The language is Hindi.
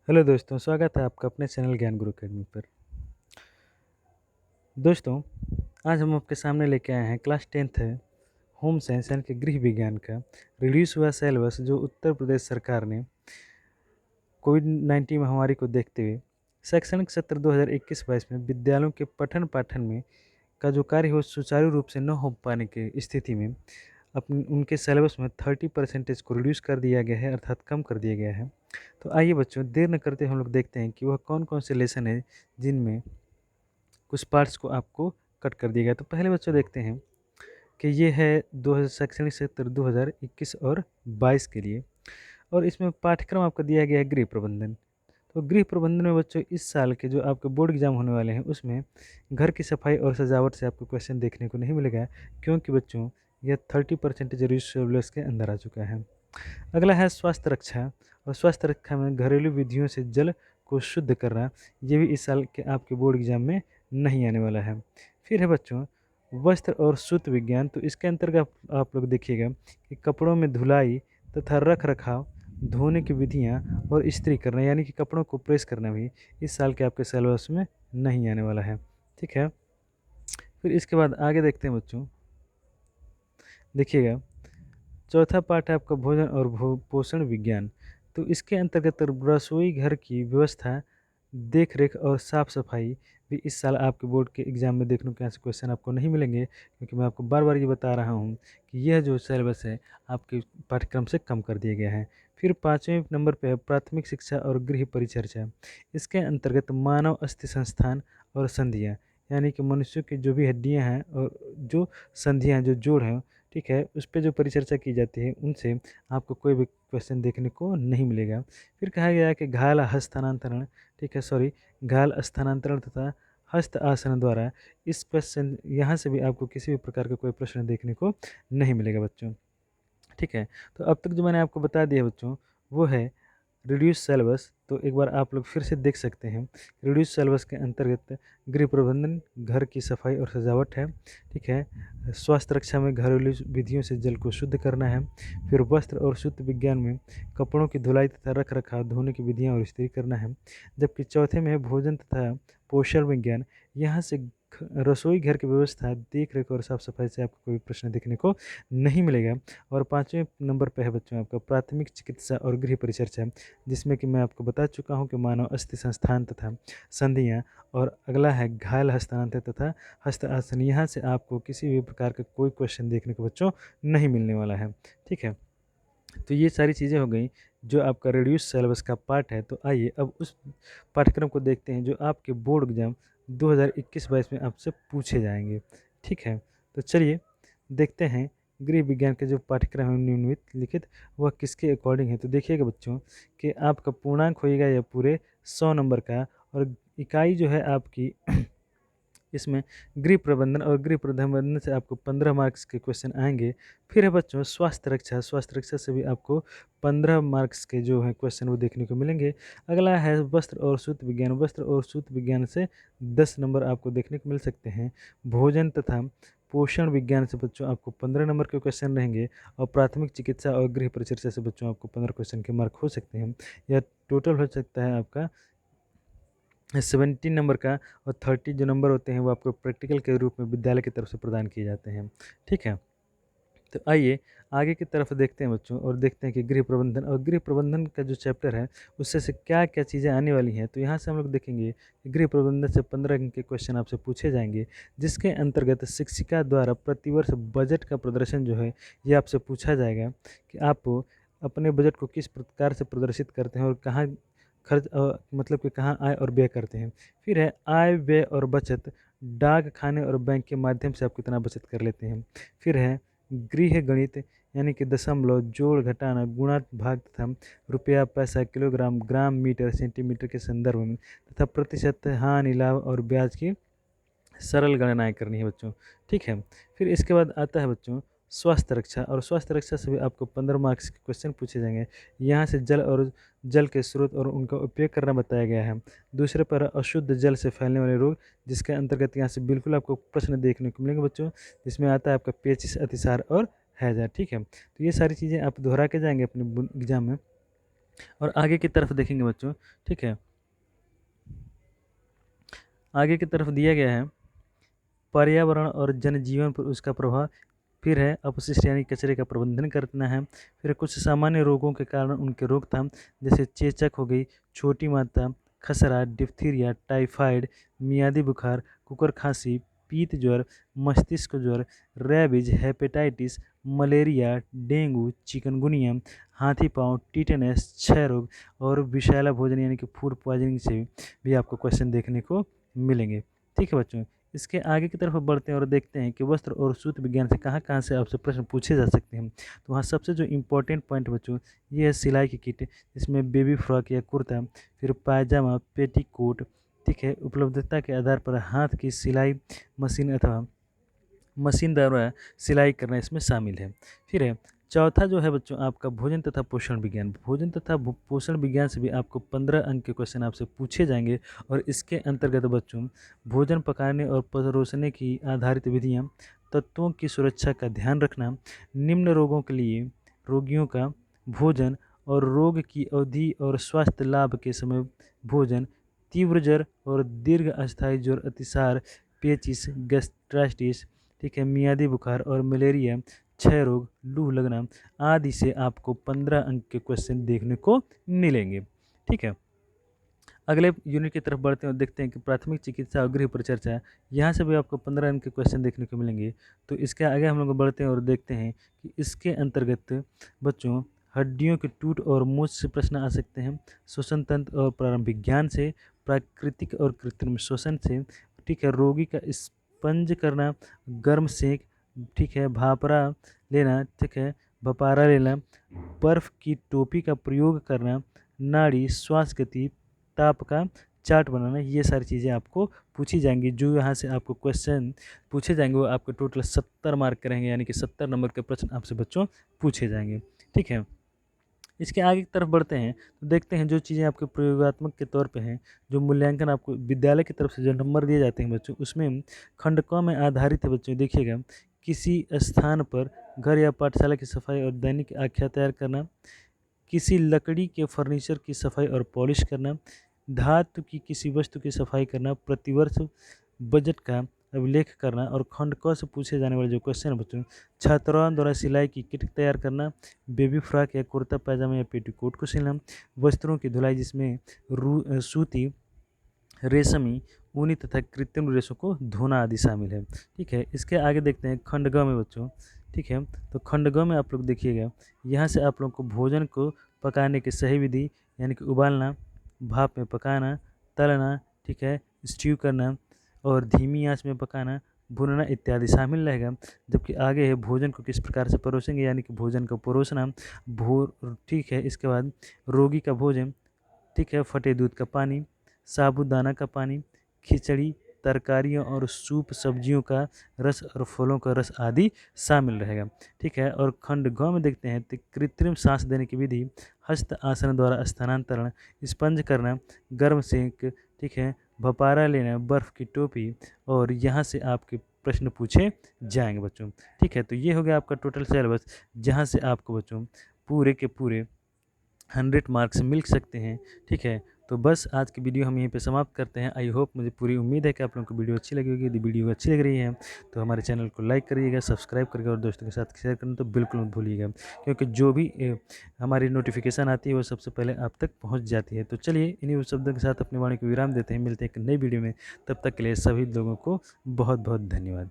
हेलो दोस्तों, स्वागत है आपका अपने चैनल ज्ञान गुरु अकेडमी पर। दोस्तों, आज हम आपके सामने लेके आए हैं क्लास 10th है होम साइंस यानी कि गृह विज्ञान का रिड्यूस हुआ सिलेबस जो उत्तर प्रदेश सरकार ने कोविड-19 महामारी को देखते हुए शैक्षणिक सत्र 2021-22 में विद्यालयों के पठन पाठन में का जो कार्य हो सुचारू रूप से न हो पाने की स्थिति में अपन उनके सिलेबस में 30% को रिड्यूस कर दिया गया है, अर्थात कम कर दिया गया है। तो आइए बच्चों, देर न करते हम लोग देखते हैं कि वह कौन कौन से लेसन है जिनमें कुछ पार्ट्स को आपको कट कर दिया गया। तो पहले बच्चों देखते हैं कि ये है शैक्षणिक सत्र 2021 और 22 के लिए, और इसमें पाठ्यक्रम आपका दिया गया है गृह प्रबंधन। तो गृह प्रबंधन में बच्चों इस साल के जो आपके बोर्ड एग्जाम होने वाले हैं उसमें घर की सफाई और सजावट से आपको क्वेश्चन देखने को नहीं मिलेगा, क्योंकि बच्चों यह 30% सिलेबस के अंदर आ चुका है। अगला है स्वास्थ्य रक्षा, और स्वास्थ्य रक्षा में घरेलू विधियों से जल को शुद्ध करना, ये भी इस साल के आपके बोर्ड एग्जाम में नहीं आने वाला है। फिर है बच्चों वस्त्र और सूत विज्ञान। तो इसके अंतर्गत आप लोग देखिएगा कि कपड़ों में धुलाई तथा रख रखाव, धोने की विधियाँ और इस्त्री करना यानी कि कपड़ों को प्रेस करना भी इस साल के आपके सिलेबस में नहीं आने वाला है। ठीक है, फिर इसके बाद आगे देखते हैं बच्चों। देखिएगा, चौथा पार्ट है आपका भोजन और पोषण विज्ञान। तो इसके अंतर्गत रसोई घर की व्यवस्था, देख रेख और साफ सफाई भी इस साल आपके बोर्ड के एग्जाम में देखने को ऐसे क्वेश्चन आपको नहीं मिलेंगे, क्योंकि मैं आपको बार बार ये बता रहा हूँ कि यह जो सिलेबस है आपके पाठ्यक्रम से कम कर दिया गया है। फिर 5वें नंबर पे है प्राथमिक शिक्षा और गृह परिचर्चा। इसके अंतर्गत मानव अस्थि संस्थान और संधियाँ, यानी कि मनुष्यों की जो भी हड्डियाँ हैं और जो संधियाँ जो जोड़ हैं, ठीक है, उस पे जो परिचर्चा की जाती है उनसे आपको कोई भी क्वेश्चन देखने को नहीं मिलेगा। फिर कहा गया है कि घायल हस्तांतरण, ठीक है, घायल स्थानांतरण तथा हस्त आसन द्वारा, इस क्वेश्चन यहाँ से भी आपको किसी भी प्रकार का कोई प्रश्न देखने को नहीं मिलेगा बच्चों। ठीक है, तो अब तक जो मैंने आपको बता दिया बच्चों वो है रिड्यूस सिलेबस। तो एक बार आप लोग फिर से देख सकते हैं। रिड्यूस सिलेबस के अंतर्गत गृह प्रबंधन, घर की सफाई और सजावट है। ठीक है, स्वास्थ्य रक्षा में घरेलू विधियों से जल को शुद्ध करना है। फिर वस्त्र और सूत विज्ञान में कपड़ों की धुलाई तथा रख रखाव, धोने की विधियाँ और इस्त्री करना है। जबकि चौथे में है भोजन तथा पोषण विज्ञान। यहाँ से रसोई घर की व्यवस्था, देख रेख और साफ सफाई से आपको कोई प्रश्न देखने को नहीं मिलेगा। और 5वें नंबर पर है बच्चों आपका प्राथमिक चिकित्सा और गृह परिचर्चा, जिसमें कि मैं आपको बता चुका हूं कि मानव अस्थि संस्थान तथा संधियां। और अगला है घायल हस्तांतरण तथा हस्त आसन। यहाँ से आपको किसी भी प्रकार का कोई क्वेश्चन देखने को बच्चों नहीं मिलने वाला है। ठीक है, तो ये सारी चीज़ें हो गई जो आपका रिड्यूस सिलेबस का पार्ट है। तो आइए अब उस पाठ्यक्रम को देखते हैं जो आपके बोर्ड एग्जाम 2021-22 में आपसे पूछे जाएंगे। ठीक है, तो चलिए देखते हैं गृह विज्ञान के जो पाठ्यक्रम है निम्नलिखित वह किसके अकॉर्डिंग है। तो देखिएगा बच्चों कि आपका पूर्णांक होएगा या पूरे 100 नंबर का, और इकाई जो है आपकी इसमें गृह प्रबंधन, और गृह प्रबंधन से आपको 15 मार्क्स के क्वेश्चन आएंगे। फिर है बच्चों स्वास्थ्य रक्षा। स्वास्थ्य रक्षा से भी आपको 15 मार्क्स के जो है क्वेश्चन वो देखने को मिलेंगे। अगला है वस्त्र और सूत विज्ञान। वस्त्र और सूत विज्ञान से 10 नंबर आपको देखने को मिल सकते हैं। भोजन तथा पोषण विज्ञान से बच्चों आपको 15 नंबर के क्वेश्चन रहेंगे। और प्राथमिक चिकित्सा और गृह परिचर्चा से बच्चों आपको 15 क्वेश्चन के मार्क हो सकते हैं। यह टोटल हो सकता है आपका 17 नंबर का। और 30 जो नंबर होते हैं वो आपको प्रैक्टिकल के रूप में विद्यालय की तरफ से प्रदान किए जाते हैं। ठीक है, तो आइए आगे की तरफ देखते हैं बच्चों, और देखते हैं कि गृह प्रबंधन, और गृह प्रबंधन का जो चैप्टर है उससे से क्या क्या चीज़ें आने वाली हैं। तो यहाँ से हम लोग देखेंगे कि गृह प्रबंधन से 15 अंक के क्वेश्चन आपसे पूछे जाएंगे, जिसके अंतर्गत शिक्षिका द्वारा प्रतिवर्ष बजट का प्रदर्शन जो है ये आपसे पूछा जाएगा कि आप अपने बजट को किस प्रकार से प्रदर्शित करते हैं और कहाँ खर्च मतलब कि कहाँ आय और व्यय करते हैं। फिर है आय व्यय और बचत, डाक खाने और बैंक के माध्यम से आप कितना बचत कर लेते हैं। फिर है गृह गणित, यानी कि दशमलव, जोड़ घटाना, गुणा भाग तथा रुपया पैसा किलोग्राम ग्राम मीटर सेंटीमीटर के संदर्भ में तथा प्रतिशत, हानि लाभ और ब्याज की सरल गणनाएं करनी है बच्चों। ठीक है, फिर इसके बाद आता है बच्चों स्वास्थ्य रक्षा, और स्वास्थ्य रक्षा से भी आपको 15 मार्क्स के क्वेश्चन पूछे जाएंगे। यहाँ से जल और जल के स्रोत और उनका उपयोग करना बताया गया है। दूसरे पर अशुद्ध जल से फैलने वाले रोग, जिसके अंतर्गत यहाँ से बिल्कुल आपको प्रश्न देखने को मिलेंगे बच्चों, जिसमें आता है आपका पेचिश, अतिसार और हैजा। ठीक है, तो ये सारी चीज़ें आप दोहरा के जाएंगे अपने एग्जाम में। और आगे की तरफ देखेंगे बच्चों, ठीक है, आगे की तरफ दिया गया है पर्यावरण और जनजीवन पर उसका प्रभाव। फिर है अपशिष्ट यानी कचरे का प्रबंधन करना है। फिर कुछ सामान्य रोगों के कारण उनके रोकथाम, जैसे चेचक हो गई, छोटी मात्रा, खसरा, डिप्थीरिया, टाइफाइड, मियादी बुखार, कुकर खांसी, पीत ज्वर, मस्तिष्क ज्वर, rabies, hepatitis, malaria, dengue, chikungunya, हाथी पांव, टीटेनस, क्षय रोग और विषैला भोजन यानी कि फूड पॉइजनिंग से भी आपको क्वेश्चन देखने को मिलेंगे। ठीक है बच्चों, इसके आगे की तरफ बढ़ते हैं और देखते हैं कि वस्त्र और सूत्र विज्ञान से कहाँ कहाँ से आपसे प्रश्न पूछे जा सकते हैं। तो वहाँ सबसे जो इम्पोर्टेंट पॉइंट बच्चों, ये है सिलाई की किट, जिसमें बेबी फ्रॉक या कुर्ता, फिर पायजामा, पेटीकोट, ठीक है, उपलब्धता के आधार पर हाथ की सिलाई मशीन अथवा मशीन द्वारा सिलाई करना इसमें शामिल है। फिर है चौथा जो है बच्चों आपका भोजन तथा पोषण विज्ञान। भोजन तथा पोषण विज्ञान से भी आपको 15 अंक के क्वेश्चन आपसे पूछे जाएंगे और इसके अंतर्गत बच्चों भोजन पकाने और परोसने की आधारित विधियाँ, तत्वों की सुरक्षा का ध्यान रखना, निम्न रोगों के लिए रोगियों का भोजन और रोग की अवधि और स्वास्थ्य लाभ के समय भोजन, तीव्र ज्वर और दीर्घ अस्थायी ज्वर, अतिसार, पेचिस, गैस्ट्राइटिस, ठीक है, मियादी बुखार और मलेरिया, क्षय रोग, लू लगना आदि से आपको 15 अंक के क्वेश्चन देखने को मिलेंगे। ठीक है, अगले यूनिट की तरफ बढ़ते हैं और देखते हैं कि प्राथमिक चिकित्सा और गृह परिचर्चा, यहाँ से भी आपको 15 अंक के क्वेश्चन देखने को मिलेंगे। तो इसके आगे हम लोग बढ़ते हैं और देखते हैं कि इसके अंतर्गत बच्चों हड्डियों के टूट और मोच से प्रश्न आ सकते हैं, श्वसन तंत्र और प्रारंभिक ज्ञान से, प्राकृतिक और कृत्रिम श्वसन से, ठीक है, रोगी का स्पंज करना, गर्म सेक, ठीक है, भापरा लेना, ठीक है, भपारा लेना, बर्फ की टोपी का प्रयोग करना, नाड़ी, श्वास गति, ताप का चार्ट बनाना, ये सारी चीज़ें आपको पूछी जाएंगी। जो यहाँ से आपको क्वेश्चन पूछे जाएंगे वो आपको टोटल 70 मार्क के रहेंगे, यानी कि 70 नंबर के प्रश्न आपसे बच्चों पूछे जाएंगे। ठीक है, इसके आगे की तरफ बढ़ते हैं तो देखते हैं जो चीज़ें आपके प्रयोगात्मक के तौर पे हैं, जो मूल्यांकन आपको विद्यालय की तरफ से जो नंबर दिए जाते हैं बच्चों, उसमें खंड क में आधारित है बच्चों। देखिएगा, किसी स्थान पर घर या पाठशाला की सफाई और दैनिक आख्या तैयार करना, किसी लकड़ी के फर्नीचर की सफाई और पॉलिश करना, धातु की किसी वस्तु की सफाई करना, प्रतिवर्ष बजट का अभिलेख करना और खंड क से पूछे जाने वाले जो क्वेश्चन है बच्चों, छात्राओं द्वारा सिलाई की किट तैयार करना, बेबी फ्रॉक या कुर्ता पैजामा या पेटीकोट को सिलना, वस्त्रों की धुलाई जिसमें सूती, रेशमी, ऊनी तथा कृत्रिम रेशों को धोना आदि शामिल है। ठीक है, इसके आगे देखते हैं खंड ग में बच्चों। ठीक है, तो खंड ग में आप लोग देखिएगा, यहाँ से आप लोग को भोजन को पकाने की सही विधि, यानी कि उबालना, भाप में पकाना, तलना, ठीक है, स्ट्यू करना और धीमी आंच में पकाना, भुनना इत्यादि शामिल रहेगा। जबकि आगे है भोजन को किस प्रकार से परोसेंगे, यानी कि भोजन को परोसना, ठीक है, इसके बाद रोगी का भोजन, ठीक है, फटे दूध का पानी, साबूदाना का पानी, खिचड़ी, तरकारियों और सूप, सब्जियों का रस और फलों का रस आदि शामिल रहेगा। ठीक है, और खंड ग में देखते हैं तो कृत्रिम सांस देने की विधि, हस्त आसन द्वारा स्थानांतरण, स्पंज करना, गर्म सेक, ठीक है, भपारा लेना, बर्फ़ की टोपी, और यहाँ से आपके प्रश्न पूछे जाएंगे बच्चों। ठीक है, तो ये हो गया आपका टोटल सिलेबस, जहाँ से आपको बच्चों पूरे के पूरे 100 मार्क्स मिल सकते हैं। ठीक है, तो बस आज की वीडियो हम यहीं पे समाप्त करते हैं। आई होप, मुझे पूरी उम्मीद है कि आप लोगों को वीडियो अच्छी लगी होगी। यदि वीडियो अच्छी लग रही है तो हमारे चैनल को लाइक करिएगा, सब्सक्राइब करिएगा और दोस्तों के साथ शेयर करना तो बिल्कुल मत भूलिएगा, क्योंकि जो भी हमारी नोटिफिकेशन आती है वो सबसे पहले आप तक पहुँच जाती है। तो चलिए इन्हीं शब्दों के साथ अपनी वाणी को विराम देते हैं, मिलते हैं एक नई वीडियो में। तब तक के लिए सभी लोगों को बहुत बहुत धन्यवाद।